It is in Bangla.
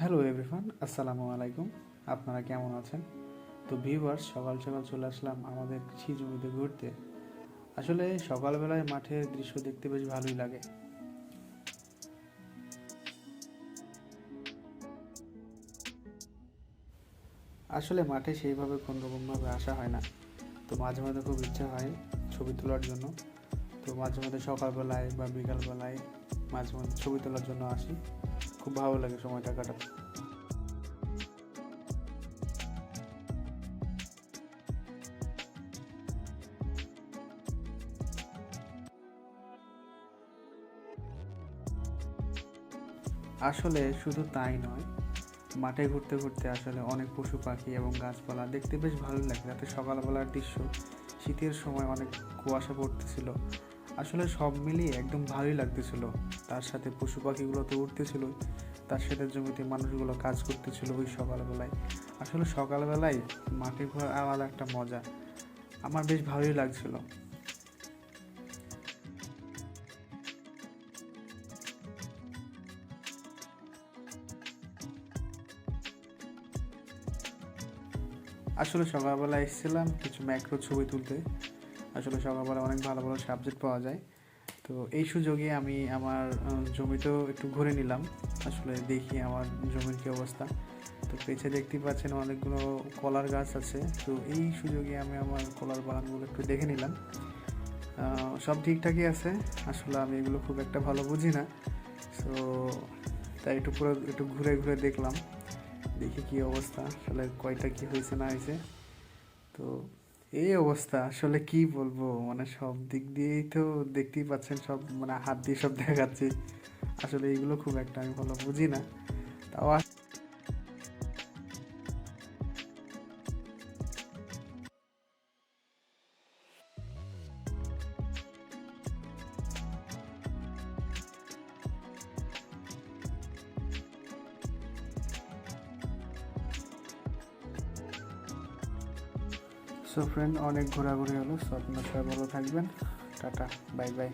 হ্যালো এভরিওয়ান, আসসালামু আলাইকুম। আপনারা কেমন আছেন? তো ভিউয়ার্স, সকাল সকাল চলে আসলাম আমাদের কৃষি জমিতে ঘুরতে। আসলে সকালবেলায় মাঠের দৃশ্য দেখতে বেশ ভালোই লাগে। আসলে মাঠে সেইভাবে কোনোরকমভাবে আসা হয় না, তো মাঝে মাঝে খুব ইচ্ছা হয় ছবি তোলার জন্য। তো মাঝে মাঝে সকালবেলায় বা বিকালবেলায় মাঝে মাঝে ছবি তোলার জন্য আসি। খুব ভালো লাগে সময়টা কাটাতে। আসলে শুধু তাই নয়, মাঠে ঘুরতে ঘুরতে আসলে অনেক পশু পাখি এবং গাছপালা দেখতে বেশ ভালো লাগে। রাতে সকালবেলার দৃশ্য, শীতের সময় অনেক কুয়াশা পড়তেছিল, আসলে সব মিলিয়ে একদম ভালোই লাগতেছিল। তার সাথে পশু পাখিগুলো তো উঠতেছিল, তার সাথে জমিতে মানুষগুলো কাজ করতেছিল ওই সকালবেলায়। আসলে সকালবেলায় মাঠে ঘোরার আলাদা একটা মজা, আমার বেশ ভালোই লাগছিল। আসলে সকালবেলা এসেছিলাম কিছু ম্যাক্রো ছবি তুলতে। আসলে সকালবেলা অনেক ভালো ভালো সাবজেক্ট পাওয়া যায়। তো এই সুযোগে আমি আমার জমিতেও একটু ঘুরে নিলাম। আসলে দেখি আমার জমির কী অবস্থা। তো পেছে দেখতেই পাচ্ছেন অনেকগুলো কলার গাছ আছে। তো এই সুযোগে আমি আমার কলার বাগানগুলো একটু দেখে নিলাম। সব ঠিকঠাকই আছে। আসলে আমি এগুলো খুব একটা ভালো বুঝি না। সো তাই একটু ঘুরে ঘুরে দেখলাম, দেখি কী অবস্থা, আসলে কয়টা কী হয়েছে না হয়েছে। তো এই অবস্থা, আসলে কি বলবো, মানে সব দিক দিয়েই তো দেখতেই পাচ্ছেন, সব মানে হাত দিয়ে সব দেখাচ্ছি। আসলে এইগুলো খুব একটা আমি ভালো বুঝি না। তাও সো ফ্রেন্ড, অনেক ঘোরাঘুরি হলো। সো আপনার সবাই ভালো থাকবেন। Tata, bye bye.